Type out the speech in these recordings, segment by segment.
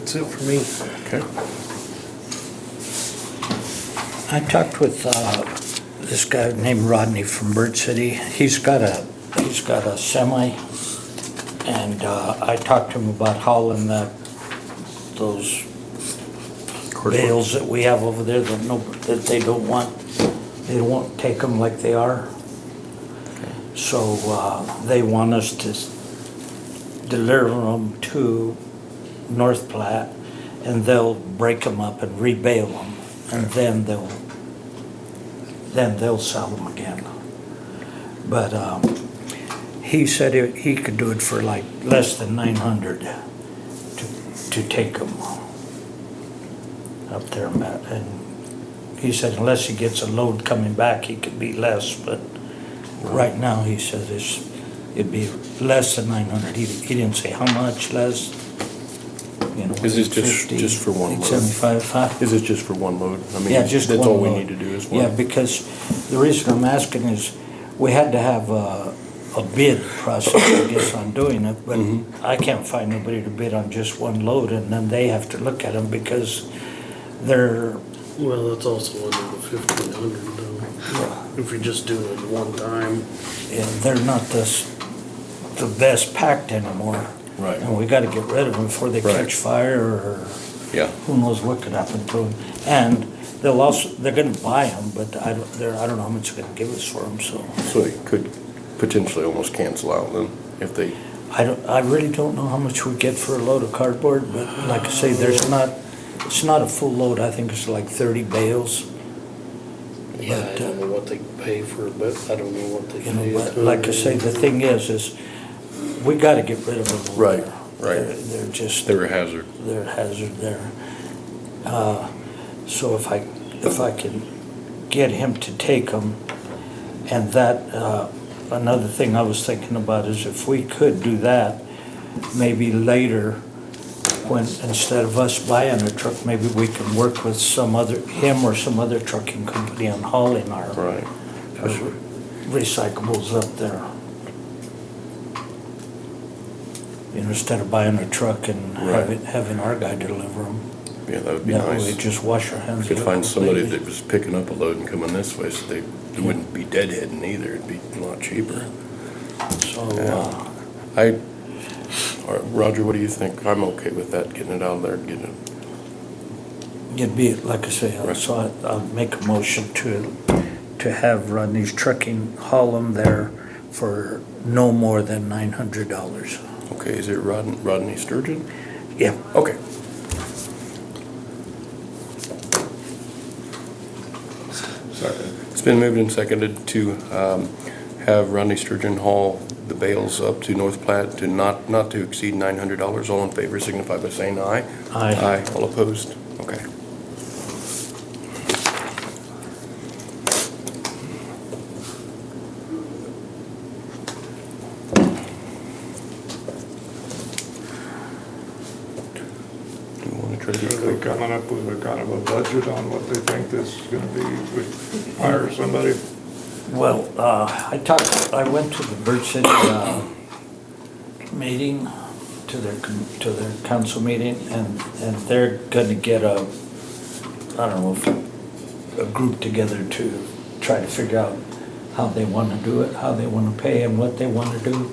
That's it for me. Okay. I talked with this guy named Rodney from Bird City. He's got a semi, and I talked to him about hauling those bales that we have over there that they don't want. They won't take them like they are. So they want us to deliver them to North Platte, and they'll break them up and rebale them, and then they'll sell them again. But he said he could do it for like less than 900 to take them up there, Matt. And he said unless he gets a load coming back, he could be less. But right now, he said it'd be less than 900. He didn't say how much less. You know, Is this 50, just for one load? 75. Is it just for one load? I mean, Yeah, just that's one all we load. need to do is one. Yeah, because the reason I'm asking is we had to have a bid process, I guess, on doing it, but I can't find nobody to bid on just one load, and then they have to look at them because they're, Well, that's also under the 1,500 though. If we just do it one time. they're not the best packed anymore. Right. And we gotta get rid of them before they Right. catch fire or Yeah. who knows what could happen to them. And they're gonna buy them, but I don't know how much they're gonna give us for them, so. So they could potentially almost cancel out then if they, I really don't know how much we get for a load of cardboard, but like I say, it's not a full load. I think it's like 30 bales. Yeah, I But, don't know what they pay for it, but I don't know what they You know, pay. but like I say, the thing is we gotta get rid of them. over Right, there. right. They're just, they're a hazard. they're a hazard there. So if I can get him to take them, and that, another thing I was thinking about is if we could do that, maybe later, when, instead of us buying a truck, maybe we can work with him or some other trucking company on hauling our Right. recyclables up there. You know, instead of buying a truck and Right. having our guy deliver them. Yeah, that would be That way, nice. just wash our hands. We could of it find somebody completely. that was picking up a load and coming this way, so they wouldn't be deadheading either. It'd be a lot cheaper. So, All right, Roger, what do you think? I'm okay with that, getting it out of there, and getting it. it'd be, like I say, Right. so I'll make a motion to have Rodney's Trucking haul them there for no more than $900. Okay, is it Rodney Sturgeon? Yeah. Okay. It's been moved and seconded to have Rodney Sturgeon haul the bales up to North Platte to not to exceed $900. All in favor signify by saying aye. Aye. Aye. All opposed? Okay. Do you want to try to Are get they coming up with a kind of a budget on what they think this is gonna be if we hire somebody? Well, I went to the Bird City meeting, to their council meeting, and they're gonna get a group together to try to figure out how they wanna do it, how they wanna pay, and what they wanna do.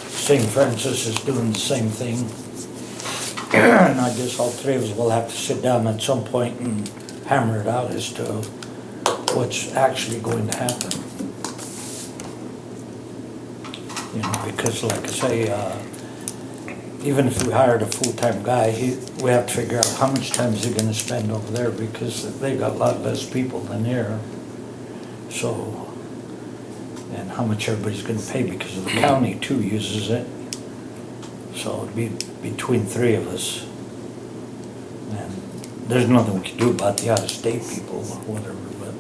St. Francis is doing the same thing. And I guess all three of us will have to sit down at some point and hammer it out as to what's actually going to happen. You know, because like I say, even if we hired a full-time guy, we have to figure out how much time is he gonna spend over there, because they got a lot less people than here. So, and how much everybody's gonna pay, because the county too uses it. So it'd be between three of us. And there's nothing we can do about the out-of-state people or whatever, but.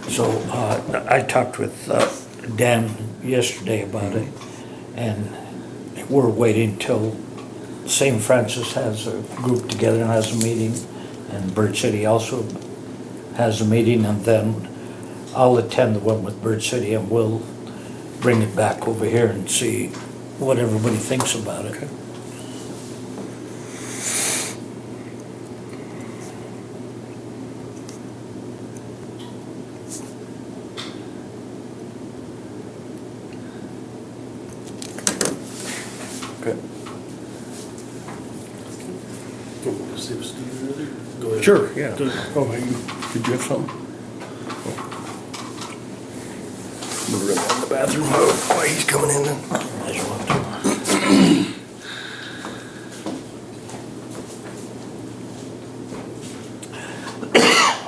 So, I talked with Dan yesterday about it, and we're waiting till St. Francis has a group together and has a meeting, and Bird City also has a meeting, and then I'll attend the one with Bird City and we'll bring it back over here and see what everybody thinks about it. Okay. Okay. See if Steve's ready? Go ahead. Sure, yeah. Go ahead. Oh, did you have something? We'll run down the bathroom while he's coming in then. As you want to.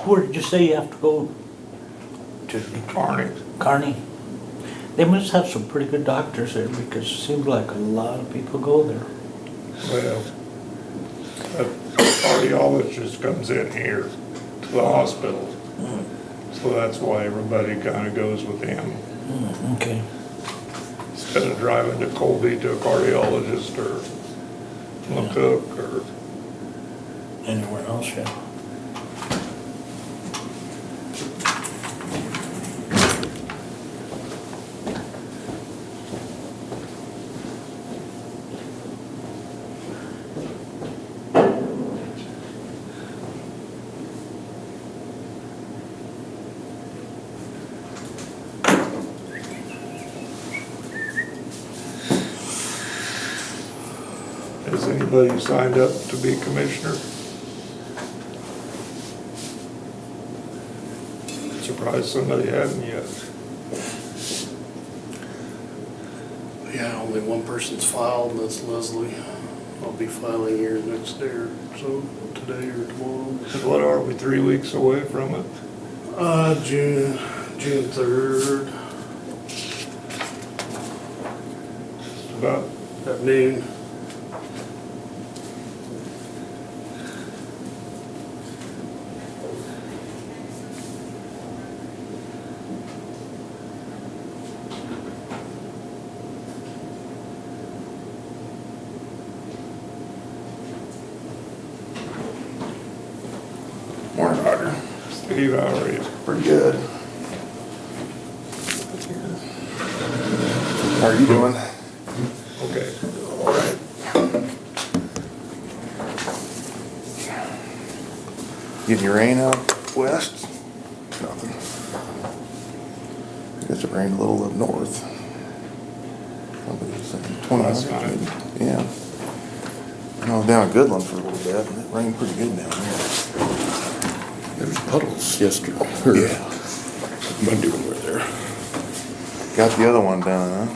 Where did you say you have to go? To Barney, Kearney? They must have some pretty good doctors there because it seems like a lot of people go there. well, a cardiologist comes in here to the hospital. So that's why everybody kinda goes with him. Okay. Instead of driving to Colby to a cardiologist or McCook or, Anywhere else, yeah. has anybody signed up to be commissioner? Surprised somebody hadn't yet. Yeah, only one person's filed, and that's Leslie. I'll be filing here next day or so, today or tomorrow. What are we, 3 weeks away from it? June 3rd, About, at noon. Morning, Roger. Steve, how are you? Pretty good. How are you doing? Okay. All right. Getting your rain out west? Nothing. I guess it rained a little up north. Probably the same, 20 Last minutes, night. maybe. Yeah. I was down at Goodland for a little bit, and it rained pretty good down there. There was puddles yesterday, or Yeah. Monday when we were there. Got the other one done, huh?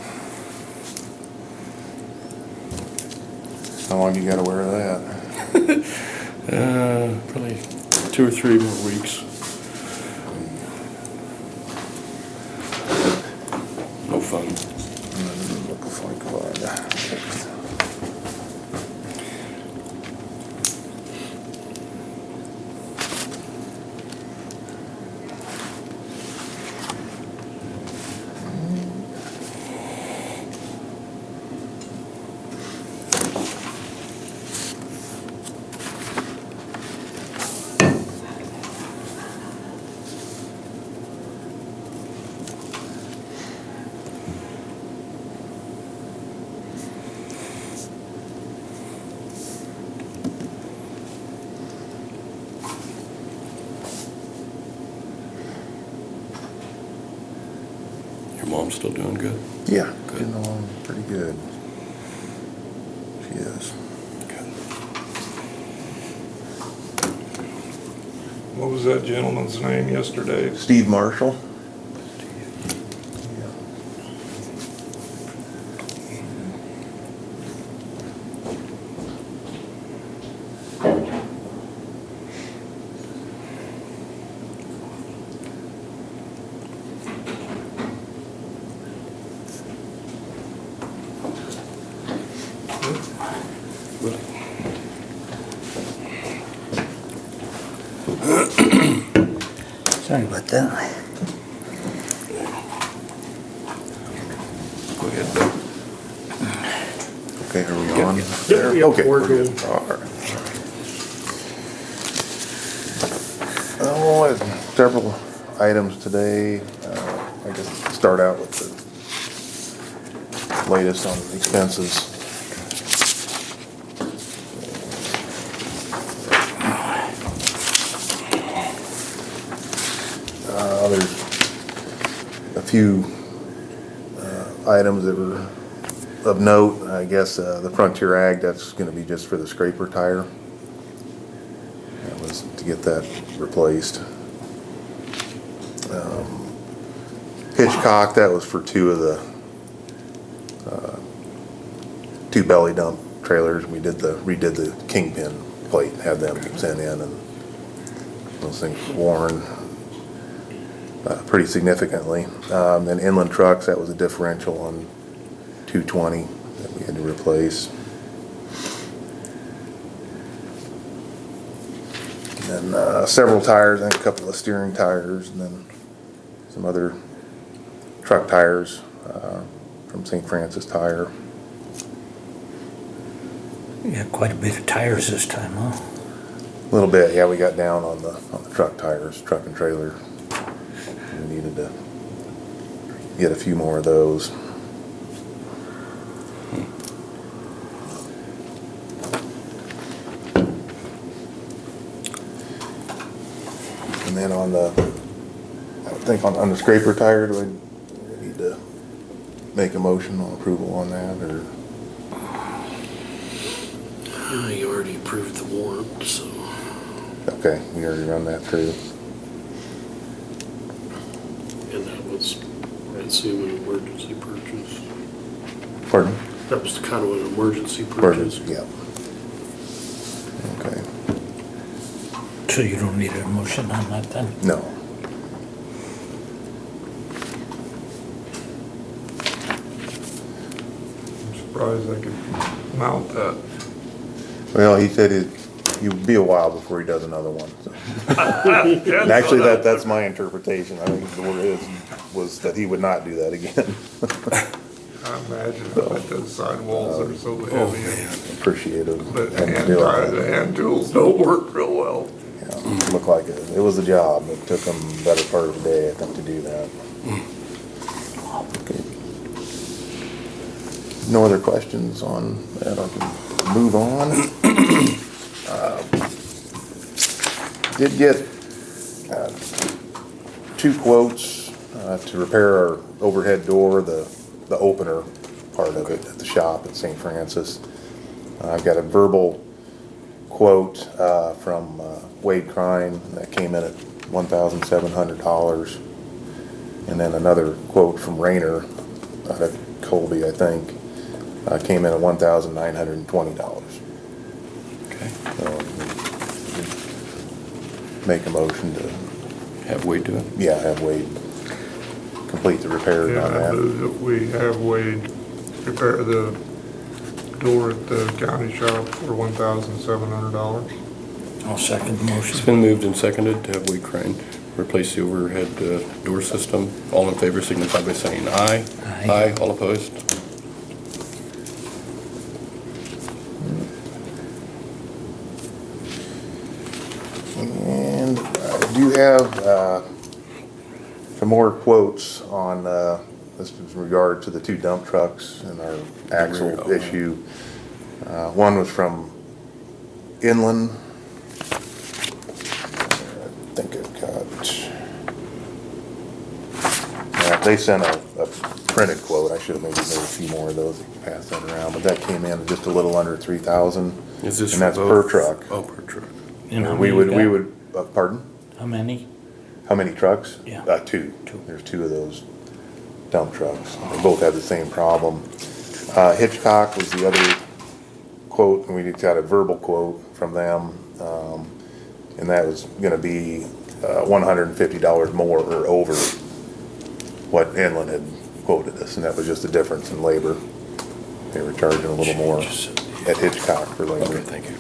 How long you gotta wear that? Probably 2 or 3 more weeks. No fun. Looks like what? Your mom's still doing good? Yeah, getting along pretty good. She is. What was that gentleman's name yesterday? Steve Marshall. Sorry about that. Go ahead, Bill. Okay, are we on? Yep, there? yep, Okay, we're good. good. All right. Oh, I have several items today. I guess start out with the latest on expenses. There's a few items that were of note. I guess the Frontier Ag, that's gonna be just for the scraper tire. That was to get that replaced. Hitchcock, that was for two of the two belly dump trailers. We redid the kingpin plate, had them sent in, and those things worn pretty significantly. Then Inland Trucks, that was a differential on 220 that we had to replace. And then several tires, I think a couple of steering tires, and then some other truck tires from St. Francis Tire. Yeah, quite a bit of tires this time, huh? A little bit, yeah, we got down on the truck tires, truck and trailer. We needed to get a few more of those. And then on the, I think on the scraper tire, do I need to make a motion on approval on that, or? You already approved the warrant, so. Okay, we already run that through. And that was, I assume, an emergency purchase. Pardon? That was kind of an emergency purchase. Yeah. Okay, So you don't need a motion on that then? no. I'm surprised I could mount that. Well, he said it'd be a while before he does another one. So. And actually, that's my interpretation. I think the word was that he would not do that again. I imagine that the sidewalls are so heavy. Appreciate it. But Having to do it. the hand tools don't work real well. Yeah, looked like it was a job. It took him the better part of the day, I think, to do that. Okay. No other questions on that? I can move on. Did get two quotes to repair our overhead door, the opener part of it at the shop at St. Francis. I've got a verbal quote from Wade Crine that came in at $1,700, and then another quote from Rayner out of Colby, I think, came in at $1,920. Okay. So, make a motion to, Have Wade do it? have Wade complete the repairs Yeah, on I that. move that we have Wade repair the door at the county shop for $1,700. I'll second the It's motion. been moved and seconded to have Wade Crane replace the overhead door system. All in favor signify by saying aye. Aye. All opposed? And I do have some more quotes on, this is in regard to the two dump trucks and our axle issue. One was from Inland. I think I've got, they sent a printed quote. I should have maybe made a few more of those, pass that around, but that came in just a little under 3,000. Is this And that's for per both? truck. Oh, per truck. And how We many you would, got? pardon? How many? How many trucks? Yeah. Two. Two. There's two of those dump trucks. They both had the same problem. Hitchcock was the other quote, and we got a verbal quote from them. And that was gonna be $150 more or over what Inland had quoted us, and that was just the difference in labor. They were charging a little more at Hitchcock for labor. Okay, thank you.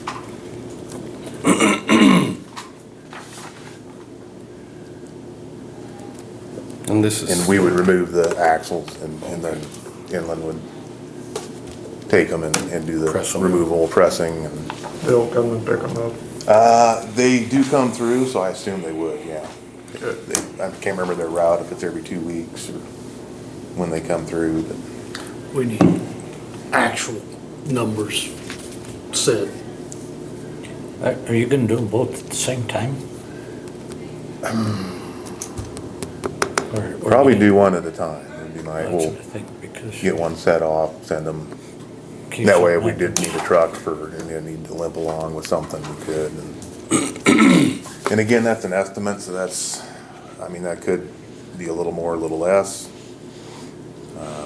And this is. And we would remove the axles, and then Inland would take them and do the Press 'em. removal, pressing, and, They'll come and pick them up. they do come through, so I assume they would, yeah. I can't remember their route, if it's every 2 weeks or when they come through, but We need actual numbers said. Are you gonna do them both at the same time? Or probably do one at a time. Would be my, That's we'll what I think, because. get one set off, send them. in case That way, if something we did happens. need a truck for, and you need to limp along with something, we could. And again, that's an estimate, so that's, I mean, that could be a little more, a little less.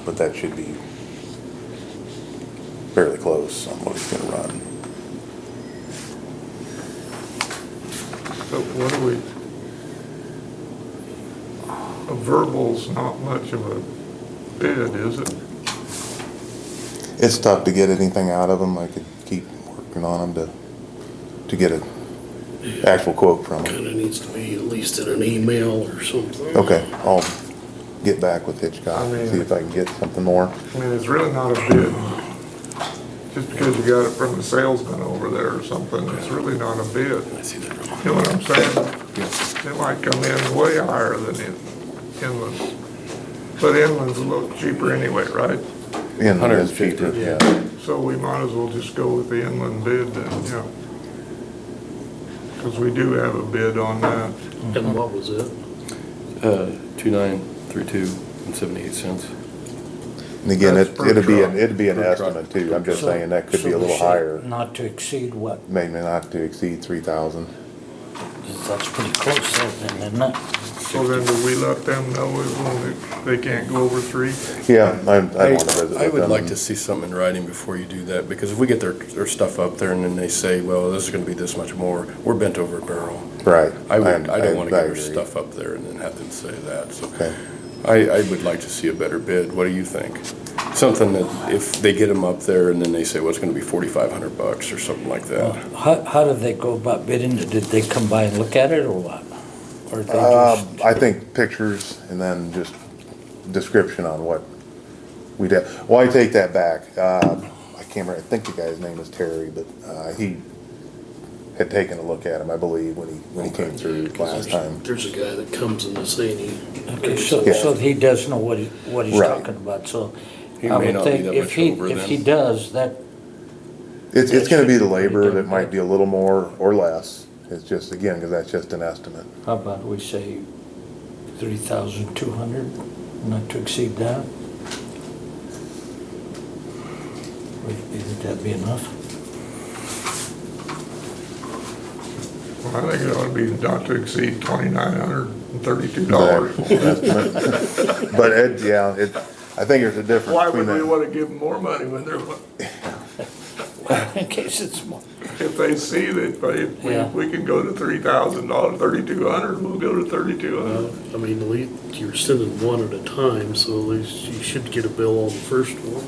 But that should be fairly close on what it's gonna run. So what do we, a verbal's not much of a bid, is it? It's tough to get anything out of them. I could keep working on them to get an actual quote from them. Kinda needs to be at least in an email or something. Okay, I'll get back with Hitchcock, I mean- see if I can get something more. I mean, it's really not a bid. Just because you got it from the salesman over there or something, it's really not a bid. I see that. You know what I'm saying? It might come in way higher than inland. But inland's a little cheaper anyway, right? And it's 150, cheaper, yeah. yeah. So we might as well just go with the inland bid then, yeah. Because we do have a bid on that. And what was it? 2932 and 78 cents. And again, That's per it'd be truck. an Per truck. estimate too. I'm just So- saying that could so be a we little say higher, Not to exceed what? maybe not to exceed 3,000. That's pretty close there then, isn't it? So then do we let them know as long as they can't go over 3? Yeah, I want to visit I with would them. like to see something in writing before you do that, because if we get their stuff up there and then they say, well, this is gonna be this much more, we're bent over a barrel. Right. I don't wanna get our agree. stuff up there and then have them say that, so. Okay. I would like to see a better bid. What do you think? Something that if they get them up there and then they say, well, it's gonna be $4,500 or something like that. How do they go about bidding? Did they come by and look at it or what? Or they just? I think pictures and then just description on what we'd have. Well, I take that back. I can't remember, I think the guy's name was Terry, but, he had taken a look at him, I believe, when he came through last time. There's a guy that comes in this ain't he? Okay, so Yeah. he does know what he's Right. talking about, so. He I may would not be think that if much he over If then. he does, that, It's gonna be the should be labor pretty that done might good. be a little more or less. It's just, again, because that's just an estimate. how about we say 3,200, not to exceed that? Would that be enough? Well, I think it ought to be not to exceed $2,932. But I think there's a difference Why between would we that. want to give them more money when they're, In case it's more. if they see that Yeah. we can go to $3,000, 3,200, we'll go to 3,200. I mean, at least you're sending one at a time, so at least you should get a bill on the first one.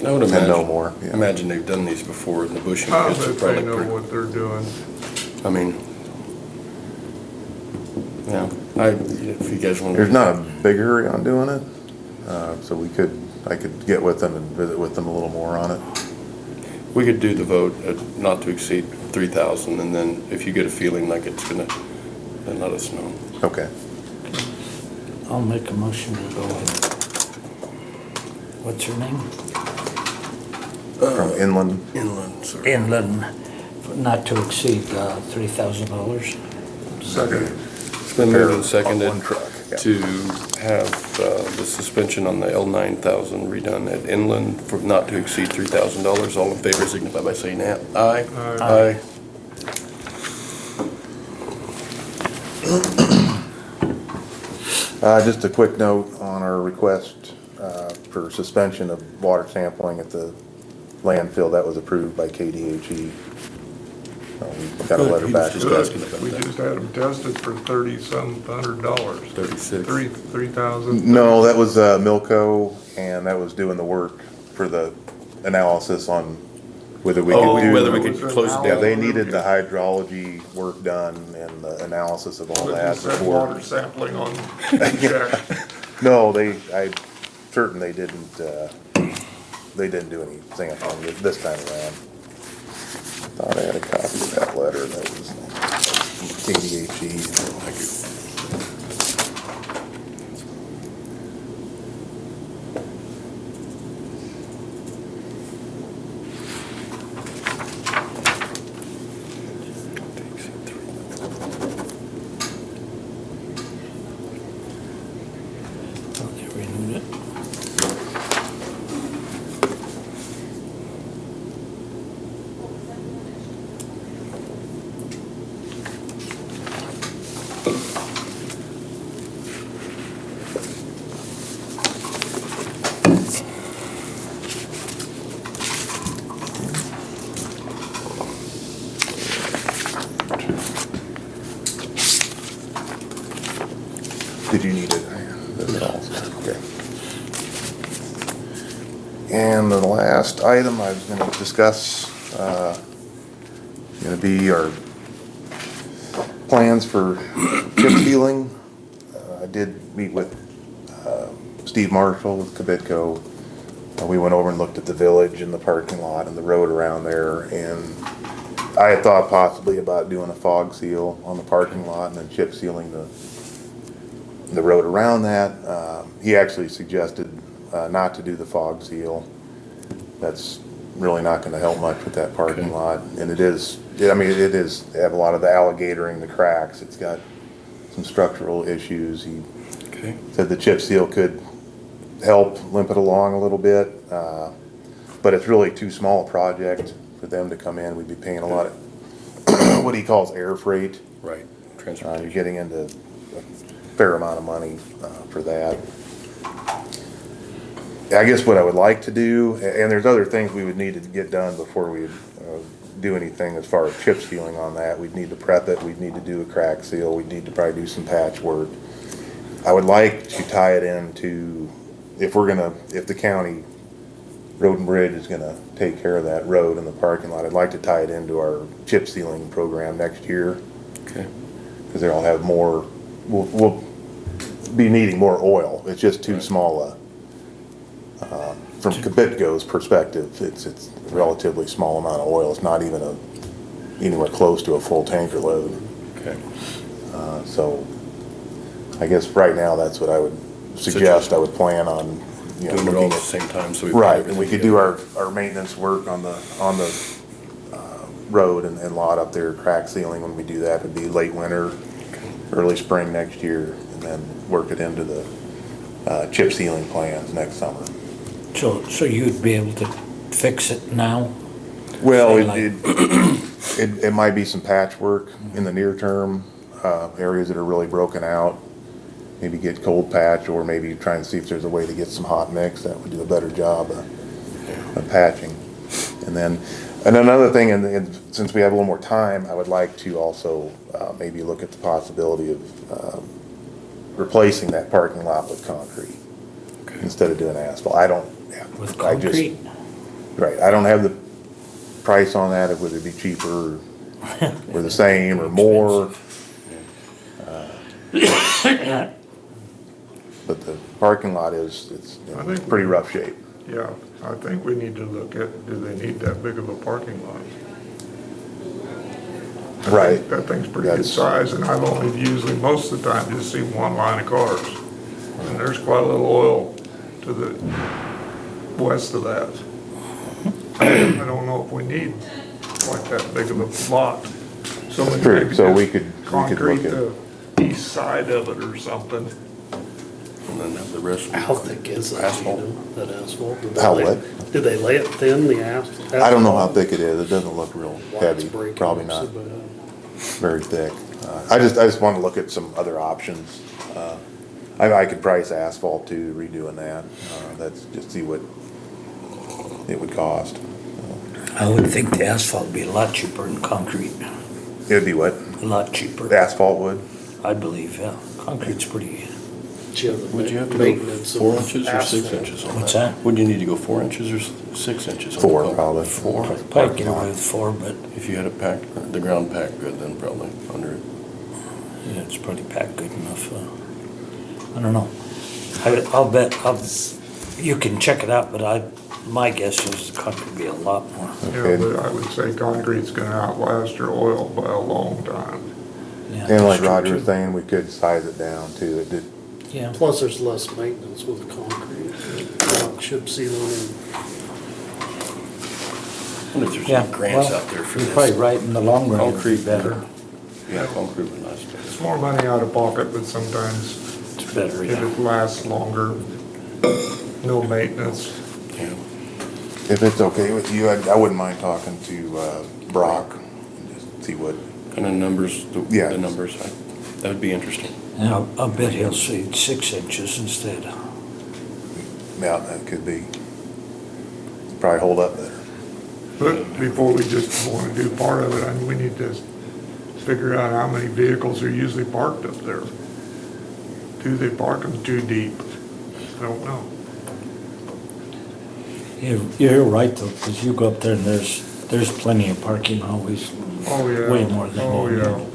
I would And imagine. no more, yeah. Imagine they've done these before and the bushing I pits are bet they probably know pretty. what they're doing. I mean, yeah, if you guys want to. There's not a big hurry on doing it, so I could get with them and visit with them a little more on it. We could do the vote at not to exceed 3,000, and then if you get a feeling like it's gonna, then let us know. Okay. I'll make a motion to go with, what's her name? From inland, Inland, sorry. Inland, not to exceed $3,000. Second. It's been moved and seconded On one truck, yeah. to have the suspension on the L9000 redone at Inland for not to exceed $3,000. All in favor signify by saying aye. Aye. Aye. Just a quick note on our request for suspension of water sampling at the landfill. That was approved by KDHE. We got a Good, letter he back. was just asking about We that. just had them tested for $30-some $100. 36. 3,000. No, that was Milco, and that was doing the work for the analysis on whether we Oh, could do. whether we could close it Yeah, down. they needed the hydrology work done and the analysis of all But that you said before. water sampling on check. No, I'm certain they didn't do any sampling this time around. Thought I had a copy of that letter that was from KDHE. Did you need it? That's all. Okay. And the last item I was gonna discuss, gonna be our plans for chip sealing. I did meet with Steve Marshall with Cabitco. We went over and looked at the village and the parking lot and the road around there, and I had thought possibly about doing a fog seal on the parking lot and then chip sealing the road around that. He actually suggested not to do the fog seal. That's really not gonna help much with that parking lot, and it is, I mean, it is, they have a lot of the alligatoring, the cracks, it's got some structural issues. He Okay. said the chip seal could help limp it along a little bit, but it's really too small a project for them to come in. We'd be paying a lot of what he calls air freight. Right, You're transportation. getting into a fair amount of money for that. I guess what I would like to do, and there's other things we would need to get done before we do anything as far as chip sealing on that. We'd need to prep it, we'd need to do a crack seal, we'd need to probably do some patchwork. I would like to tie it into, if the county Road and Bridge is gonna take care of that road and the parking lot, I'd like to tie it into our chip sealing program next year. Okay. Cause they'll have more, we'll be needing more oil. It's just too Right. small from Cabitco's perspective, it's a relatively small amount of oil. It's not even anywhere close to a full tanker load. Okay. So I guess right now, that's what I would suggest. I would plan on, you know, Doing it all looking at the at. same time, so we. Right, and we could do our maintenance work on the road and lot up there, crack sealing. When we do that, it'd be late winter, early spring next year, and then work it into the chip sealing plans next summer. So you'd be able to fix it now? Well, Say like- it might be some patchwork in the near term, areas that are really broken out. Maybe get cold patch, or maybe try and see if there's a way to get some hot mix that would do a better job of patching. And another thing, and since we have a little more time, I would like to also maybe look at the possibility of replacing that parking lot with concrete instead of doing asphalt. With I just- concrete? Right, I don't have the price on that, whether it be cheaper or the same or more. But the parking lot it's I think- pretty rough shape. Yeah, I think we need to look at, do they need that big of a parking lot? Right. That thing's pretty good That's- size, and I've only usually, most of the time, just seen one line of cars. And there's quite a little oil to the west of that. I don't know if we need like that big of a lot. So we True, maybe so just we could concrete look the east side of it or something. And then have the rest. How thick is that, you Asphalt. know, that asphalt? Did they How lay- what? Did they lay it thin, the asphalt? I don't know how thick it is, it doesn't look real Lots heavy, breaking probably so not bad. very thick. I just want to look at some other options. I could price asphalt too, redoing that, that's just see what it would cost. I would think the asphalt would be a lot cheaper than concrete, It'd be what, a lot cheaper. the asphalt would? I believe, yeah. Concrete's pretty, Would you have to go Maintenance of 4 inches or 6 asphalt. inches on What's that? that? Would you need to go 4 inches or 6 inches? on the 4 pump? probably. 4? probably get away with 4, but If you had it packed, the ground packed good, then probably under it. yeah, it's probably packed good enough. I don't know. I'll bet, you can check it out, but my guess is the concrete would be a lot more. Yeah, Okay. but I would say concrete's gonna outlast your oil by a long time. Yeah, And like that's true, Roger was too. saying, we could size it down too, it did, Yeah, Plus, there's less maintenance with concrete, chip sealing and I wonder if there's yeah. any grants Well, out there for you're this. probably right, in the long run, it'd be Concrete better. Yeah, concrete would be nice. It's more money out of pocket, but sometimes It's better, if yeah. it lasts longer, no maintenance. Yeah. if it's okay with you, I wouldn't mind talking to Brock and just see what, Kind of numbers, Yeah. the numbers, that would be interesting. And I'll bet he'll say 6 inches instead. yeah, that could be, probably hold up better. But before we just wanna do part of it, I mean, we need to figure out how many vehicles are usually parked up there. do they park them too deep? I don't know. You're right though, because you go up there and there's plenty of parking always. Oh, yeah. Way more than Oh, you yeah. need.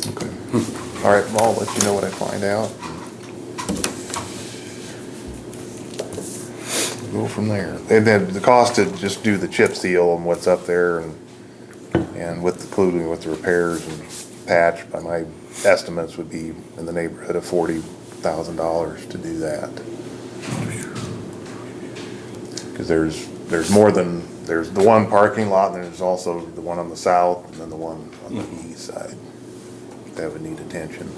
Okay. All right, well, I'll let you know what I find out. Go from there. And then the cost to just do the chip seal and what's up there and with including with the repairs and patch, by my estimates would be in the neighborhood of $40,000 to do that. Cause there's more than, there's the one parking lot and there's also the one on the south and then the one on the east side. That would need attention.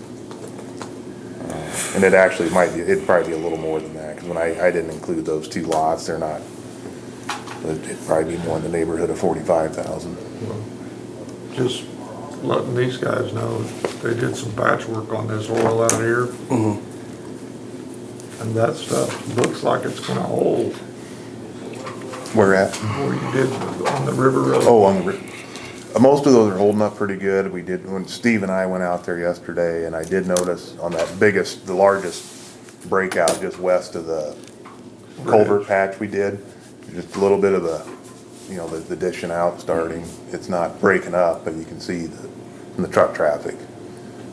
And it actually might be, it'd probably be a little more than that, because when I didn't include those two lots, they're not, but it'd probably be more in the neighborhood of 45,000. Just letting these guys know, they did some patchwork on this oil out here. And that stuff looks like it's gonna hold, Where at? where you did on the river road. Oh, most of those are holding up pretty good. We did, when Steve and I went out there yesterday, and I did notice on that biggest, the largest breakout just west of the culvert patch we did, just a little bit of the, you know, the dishing out starting. It's not breaking up, but you can see the truck traffic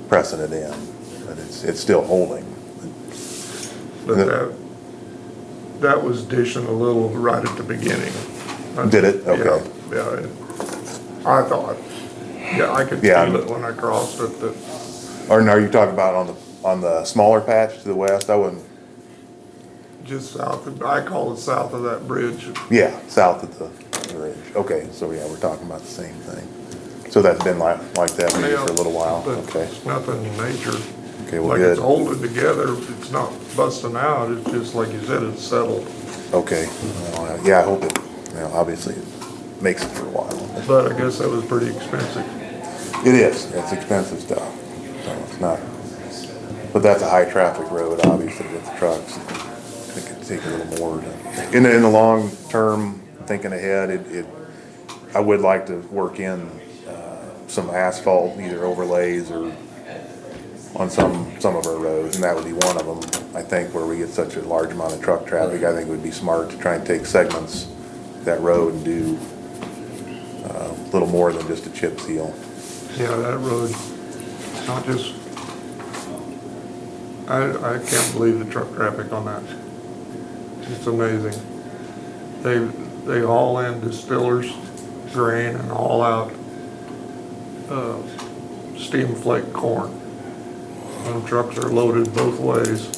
pressing it in, but it's still holding. But that was dishing a little right at the beginning. Did it? Okay. Yeah, I thought, yeah, I could Yeah. feel it when I crossed it, that, Or are you talking about on the smaller patch to the west? I wouldn't, just south of, I call it south of that bridge. yeah, south of the ridge. Okay, so yeah, we're talking about the same thing. So that's been like that maybe for a little while? But Okay. it's nothing major. Okay, well, Like it's good. holding together, it's not busting out, it's just like you said, it's settled. Okay, well, yeah, I hope it, you know, obviously it makes it for a while. But I guess that was pretty expensive. It is, it's expensive stuff, so it's not, but that's a high traffic road, obviously, with the trucks. It could take a little more to, in the long term, thinking ahead, I would like to work in, some asphalt, either overlays or on some of our roads, and that would be one of them. I think where we get such a large amount of truck traffic, I think it would be smart to try and take segments of that road and do, a little more than just a chip seal. Yeah, that road, it's not just, I can't believe the truck traffic on that. It's amazing. They haul in distillers, grain, and haul out, steam flake corn. Them trucks are loaded both ways,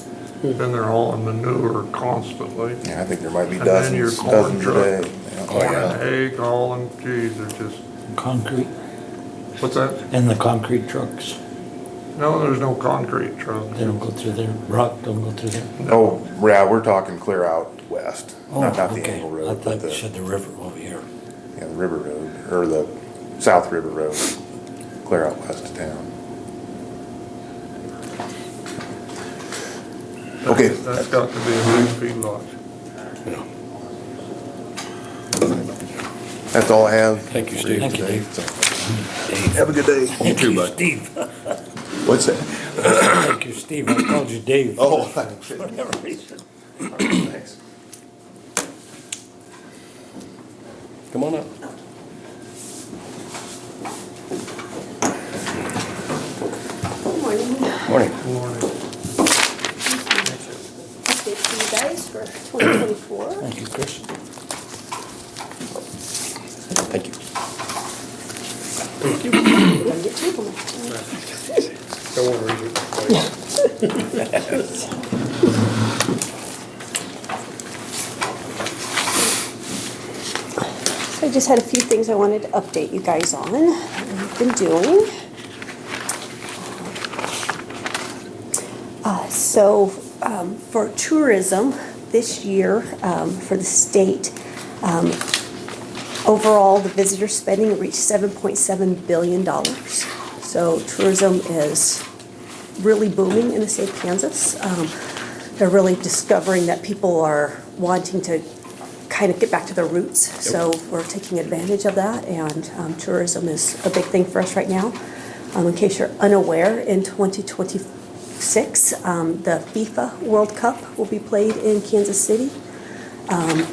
then they're hauling manure constantly. Yeah, I think there might be And then your dozens, corn dozens a truck. day. Yeah. Corn and hay hauling, geez, they're just, Concrete, what's that? and the concrete trucks, No, there's no concrete trucks. they don't go through there, rock don't go through there. Oh, yeah, we're talking clear out west, Oh, not the okay. Angle I Road, thought but you the, said the river over here. yeah, the River Road, or the South River Road, clear out west of town. Okay. That's got to be a big feedlot. That's all I have. Thank you, Steve. Thank you, Dave. Have a good day. Thank you, Steve. What's that? Thank you, Steve. I called you Dave. Oh. For whatever reason. Thanks. Come on up. Good morning. Morning. Morning. Update to you guys for 2024. Thank you, Chris. Thank you. We're gonna get two of them. Don't worry, So I just had a few things I wanted to update you guys on that we've been doing. For tourism this year, for the state, overall, the visitor spending reached $7.7 billion. So tourism is really booming in the state of Kansas. They're really discovering that people are wanting to kind of get back to their roots. So we're taking advantage of that, and tourism is a big thing for us right now. In case you're unaware, in 2026, the FIFA World Cup will be played in Kansas City.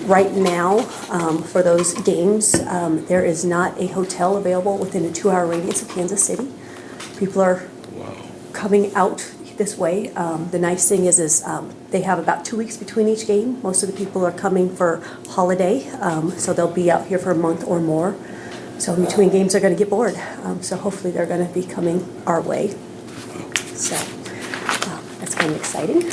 Right now, for those games, there is not a hotel available within a 2-hour radius of Kansas City. People are coming out this way. The nice thing is they have about 2 weeks between each game. Most of the people are coming for holiday, so they'll be out here for a month or more. So in between games, they're going to get bored. So hopefully they're going to be coming our way. So that's kind of exciting.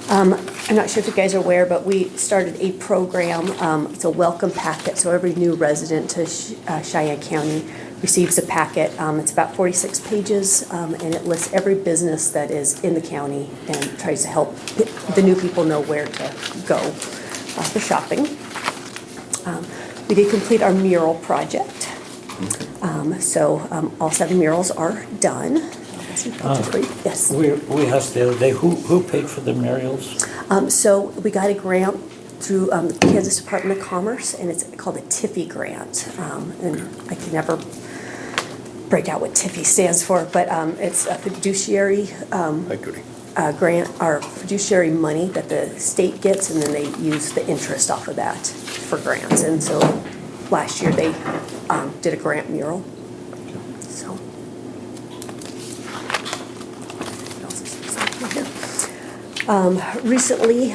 I'm not sure if you guys are aware, but we started a program. It's a welcome packet. So every new resident to Cheyenne County receives a packet. It's about 46 pages, and it lists every business that is in the county and tries to help the new people know where to go for shopping. We did complete our mural project. So all 7 murals are done. Yes. We asked the other day, who paid for the murals? So we got a grant through the Kansas Department of Commerce, and it's called a TIFI grant. And I can never break out what TIFI stands for, but it's a fiduciary grant, or fiduciary money that the state gets, and then they use the interest off of that for grants. And so last year they did a grant mural. So what else is here? Recently,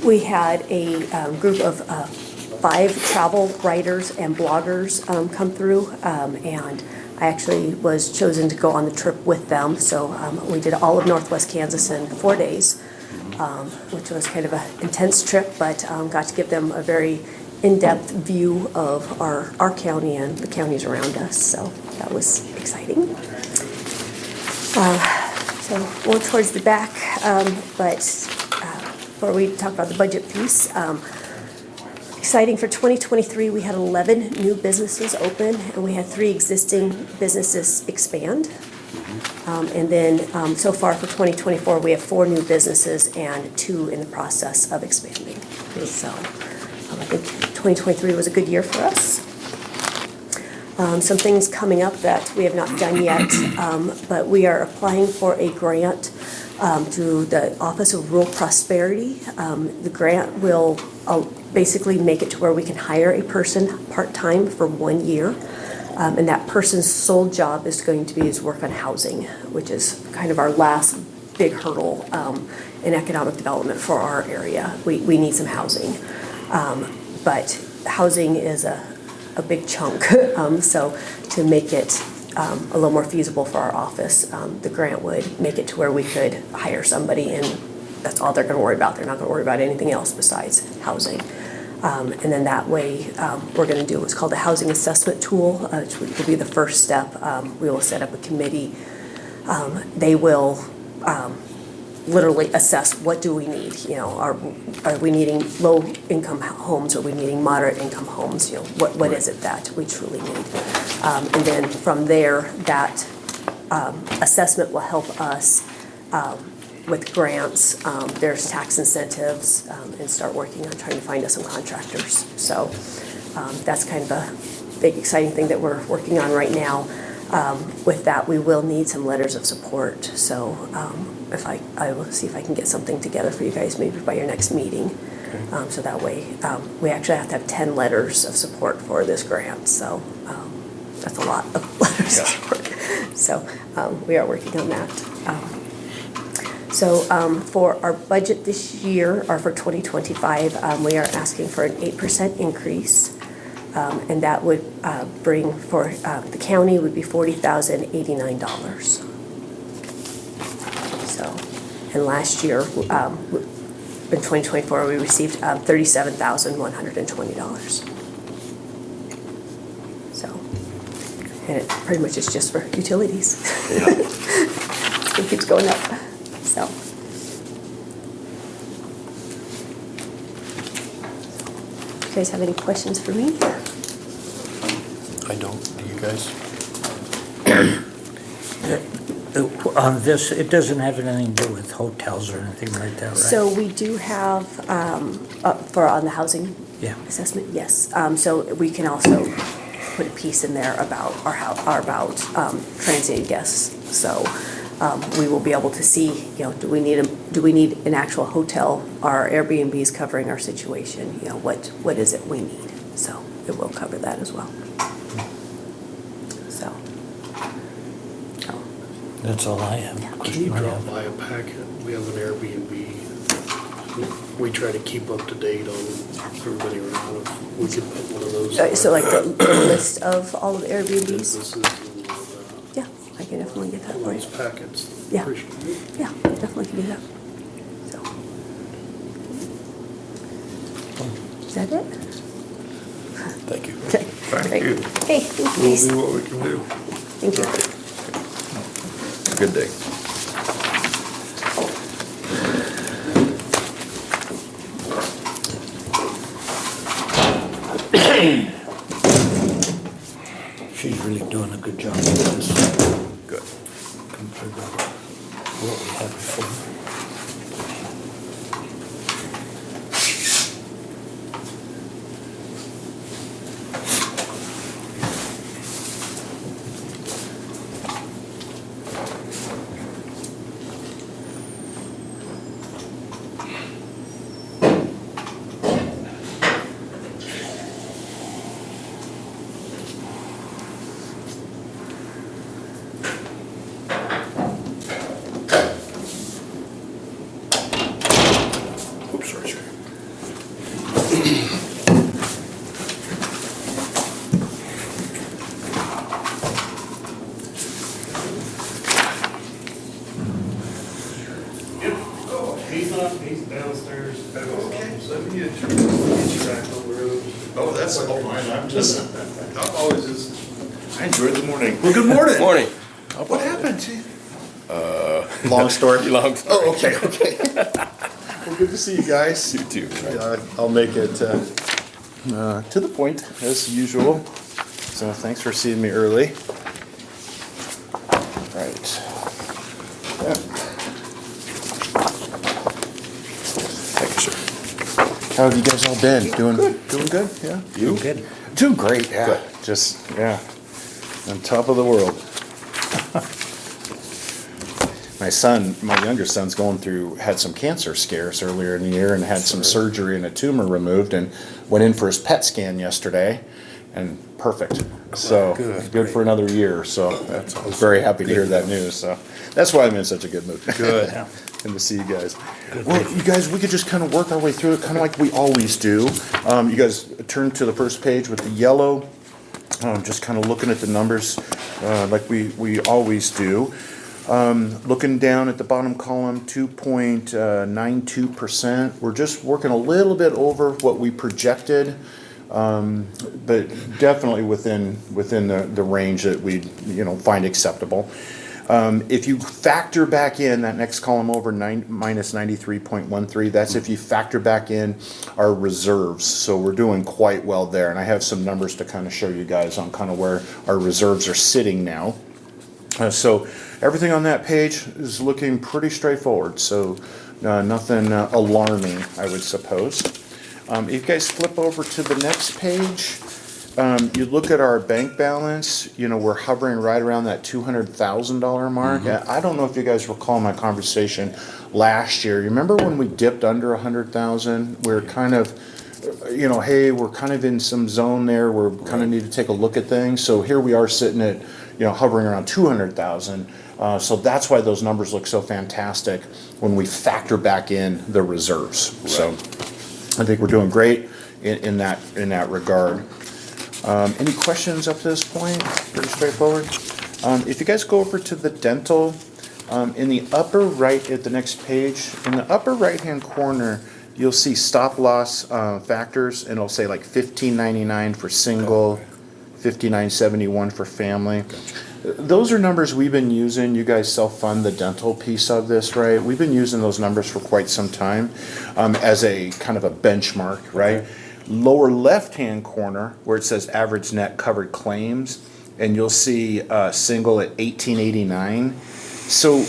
we had a group of 5 travel writers and bloggers come through, and I actually was chosen to go on the trip with them. So we did all of Northwest Kansas in 4 days, which was kind of an intense trip, but got to give them a very in-depth view of our county and the counties around us. So that was exciting. So more towards the back, but before we talk about the budget piece, exciting for 2023, we had 11 new businesses open, and we had 3 existing businesses expand. And then so far for 2024, we have 4 new businesses and 2 in the process of expanding. So I think 2023 was a good year for us. Some things coming up that we have not done yet, but we are applying for a grant through the Office of Rural Prosperity. The grant will basically make it to where we can hire a person part-time for 1 year. And that person's sole job is going to be his work on housing, which is kind of our last big hurdle in economic development for our area. We need some housing. But housing is a big chunk. So to make it a little more feasible for our office, the grant would make it to where we could hire somebody, and that's all they're going to worry about. They're not going to worry about anything else besides housing. And then that way, we're going to do what's called a housing assessment tool, which will be the first step. We will set up a committee. They will literally assess, what do we need? You know, are we needing low-income homes? Are we needing moderate-income homes? You know, what is it that we truly need? And then from there, that assessment will help us with grants. There's tax incentives, and start working on trying to find us some contractors. So that's kind of a big, exciting thing that we're working on right now. With that, we will need some letters of support. So I will see if I can get something together for you guys maybe by your next meeting. Okay. So that way, we actually have to have 10 letters of support for this grant. So that's a lot of letters of support. So we are working on that. So for our budget this year, or for 2025, we are asking for an 8% increase. And that would bring for the county would be $40,089. So, and last year, in 2024, we received $37,120. So, and it pretty much is just for utilities. Yeah. It keeps going up. So. You guys have any questions for me? I don't. Do you guys? On this, it doesn't have anything to do with hotels or anything like that, right? So we do have, on the housing Yeah. assessment, yes. So we can also put a piece in there about about transient guests. So we will be able to see, do we need an actual hotel? Are Airbnbs covering our situation? What is it we need? So it will cover that as well. So. That's all I have. Yeah. Can you drop by a packet? We have an Airbnb. We try to keep up to date on everybody around. If we could put one of those. So like the list of all of the Airbnbs? Businesses and all that. Yeah, I can definitely get that for Those you. packets. Yeah. Appreciate it. Yeah, definitely can do that. So. Is that it? Thank you. Okay. Thank Great. you. Hey, thank you, We'll Lisa. do what we can do. Thank you. Good day. She's really doing a good job with this Good. compared to what we had before. Oops, sorry, sir. He's downstairs. Okay. So let me get you back on the road. Oh, that's all mine. I'm always just, I enjoyed the morning. Well, good morning. Morning. What happened to you? Long story? Long story. Oh, okay, okay. Well, good to see you guys. You too. I'll make it to the point as usual. So thanks for seeing me early. Right. Yeah. Thank you, sir. How have you guys all been? Doing good? Doing good, yeah? You? Good. Doing great, yeah. Good. Just, yeah, on top of the world. My younger son's had some cancer scares earlier in the year and had some surgery and a tumor removed and went in for his PET scan yesterday and perfect. So, good for another year, so I was very happy to hear that news, so that's why I'm in such a good mood. Good. Good to see you guys. Well, you guys, we could just kind of work our way through it, kind of like we always do. You guys turn to the first page with the yellow, just kind of looking at the numbers like we always do. Looking down at the bottom column, 2.92%. We're just working a little bit over what we projected, but definitely within the range that we find acceptable. If you factor back in that next column over minus 93.13, that's if you factor back in our reserves. So we're doing quite well there, and I have some numbers to kind of show you guys on kind of where our reserves are sitting now. So everything on that page is looking pretty straightforward, so nothing alarming, I would suppose. If you guys flip over to the next page, you look at our bank balance, we're hovering right around that $200,000 mark. Mm-hmm. I don't know if you guys recall my conversation last year. You remember when we dipped under 100,000? We're kind of, hey, we're kind of in some zone there. We're kind of need to take a look at things. So here we are sitting at, hovering around 200,000. So that's why those numbers look so fantastic when we factor back in the reserves. Right. So I think we're doing great in that regard. Any questions up to this point? Pretty straightforward. If you guys go over to the dental, in the upper right at the next page, in the upper right-hand corner, you'll see stop loss factors, and it'll say like $15.99 for single, $59.71 for family. Those are numbers we've been using. You guys self-fund the dental piece of this, right? We've been using those numbers for quite some time as a kind of a benchmark, right? Okay. Lower left-hand corner where it says average net covered claims, and you'll see single at $18.89. So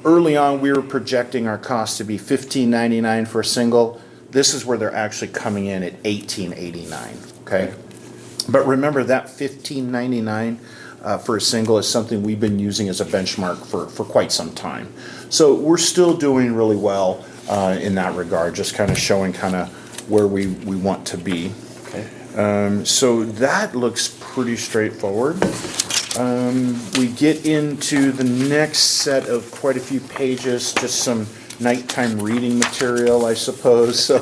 early on we were projecting our costs to be $15.99 for a single. This is where they're actually coming in at $18.89, okay? But remember that $15.99 for a single is something we've been using as a benchmark for quite some time. So we're still doing really well in that regard, just kind of showing kind of where we want to be. So that looks pretty straightforward. We get into the next set of quite a few pages, just some nighttime reading material, I suppose. So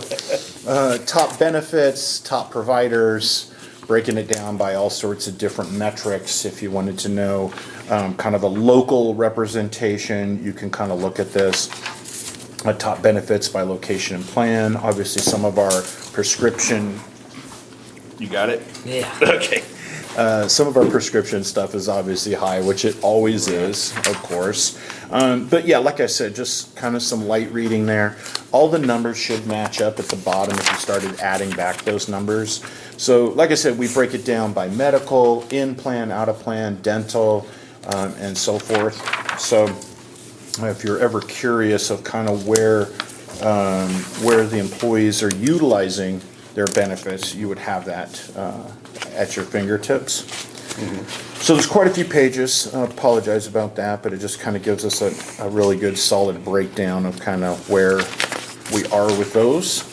top benefits, top providers, breaking it down by all sorts of different metrics. If you wanted to know kind of a local representation, you can kind of look at this. Top benefits by location and plan. Obviously, some of our prescription. You got it? Yeah. Okay. Some of our prescription stuff is obviously high, which it always is, of course. But yeah, like I said, just kind of some light reading there. All the numbers should match up at the bottom if you started adding back those numbers. So like I said, we break it down by medical, in plan, out of plan, dental, and so forth. So if you're ever curious of kind of where the employees are utilizing their benefits, you would have that at your fingertips. So there's quite a few pages. I apologize about that, but it just kind of gives us a really good solid breakdown of kind of where we are with those.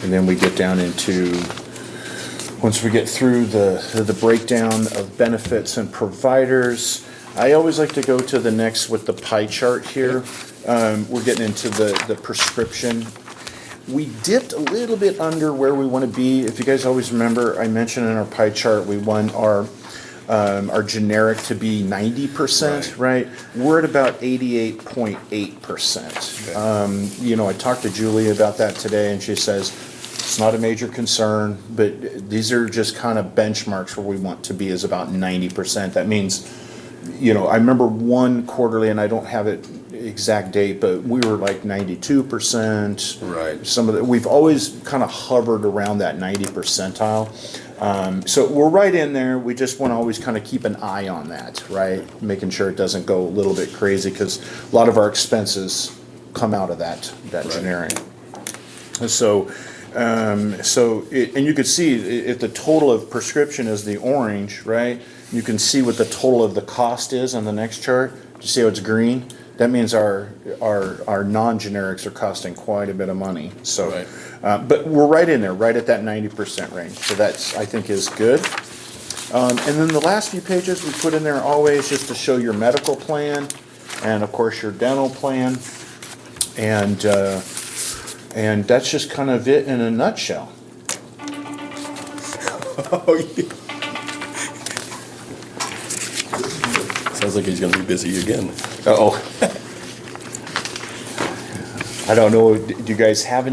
And then we get down into, once we get through the breakdown of benefits and providers, I always like to go to the next with the pie chart here. We're getting into the prescription. We dipped a little bit under where we want to be. If you guys always remember, I mentioned in our pie chart, we want our generic to be 90%, right? We're at about 88.8%. You know, I talked to Julie about that today, and she says, it's not a major concern, but these are just kind of benchmarks where we want to be is about 90%. That means, you know, I remember one quarterly, and I don't have it exact date, but we were like 92%. Right. Some of the, we've always kind of hovered around that 90 percentile. So we're right in there. We just want to always kind of keep an eye on that, right? Making sure it doesn't go a little bit crazy because a lot of our expenses come out of that generic. So, and you could see if the total of prescription is the orange, right? You can see what the total of the cost is on the next chart. Do you see how it's green? That means our non-generics are costing quite a bit of money. So, Right. But we're right in there, right at that 90% range. So that's, I think, is good. And then the last few pages we put in there always just to show your medical plan and of course your dental plan. And that's just kind of it in a nutshell. Oh, yeah. Sounds like he's gonna be busy again. Uh-oh. I don't know, do you guys have any